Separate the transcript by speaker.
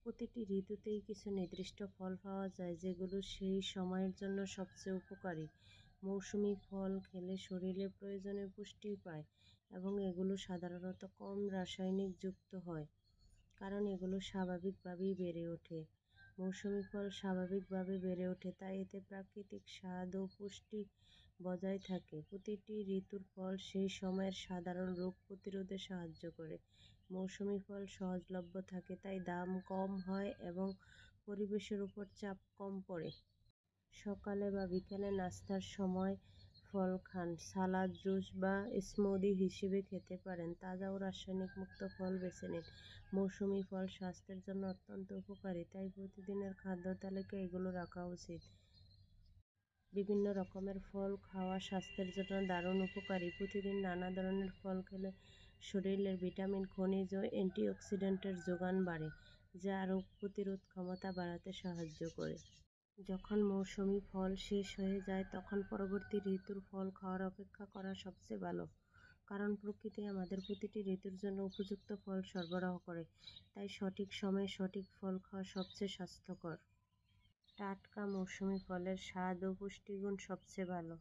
Speaker 1: প্রতিটি ঋতুতেই কিছু নির্দিষ্ট ফল পাওয়া যায় যেগুলো সেই সময়ের জন্য সবচেয়ে উপকারী। মৌসুমী ফল খেলে শরীরে প্রয়োজনীয় পুষ্টি পায় এবং এগুলো সাধারণত কম রাসায়নিক যুক্ত হয়, কারণ এগুলো স্বাভাবিকভাবেই বেড়ে ওঠে। মৌসুমী ফল স্বাভাবিকভাবে বেড়ে ওঠে, তাই এতে প্রাকৃতিক স্বাদ ও পুষ্টি বজায় থাকে। প্রতিটি ঋতুর ফল সেই সময়ের সাধারণ রোগ প্রতিরোধে সাহায্য করে। মৌসুমী ফল সহজলভ্য থাকে, তাই দাম কম হয় এবং পরিবেশের উপর চাপ কম পড়ে। সকালে বা বিকেলে নাস্তার সময় ফল খান। সালাদ, জুস বা স্মুদি হিসেবে খেতে পারেন। তাজা ও রাসায়নিক মুক্ত ফল বেছে নিন। মৌসুমী ফল স্বাস্থ্যের জন্য অত্যন্ত উপকারী, তাই প্রতিদিনের খাদ্য তালিকায় এগুলো রাখা উচিত। বিভিন্ন রকমের ফল খাওয়া স্বাস্থ্যের জন্য দারুণ উপকারী। প্রতিদিন নানা ধরনের ফল খেলে শরীরের ভিটামিন, খনিজ ও অ্যান্টিঅক্সিডেন্টের যোগান বাড়ে, যা রোগ প্রতিরোধ ক্ষমতা বাড়াতে সাহায্য করে। যখন মৌসুমী ফল শেষ হয়ে যায় তখন পরবর্তী ঋতুর ফল খাওয়ার অপেক্ষা করা সবচেয়ে ভালো, কারণ প্রকৃতি আমাদের প্রতিটি ঋতুর জন্য উপযুক্ত ফল সরবরাহ করে। তাই সঠিক সময়ে সঠিক ফল খাওয়া সবচেয়ে স্বাস্থ্যকর। টাটকা মৌসুমী ফলের স্বাদ ও পুষ্টিগুণ সবচেয়ে ভালো।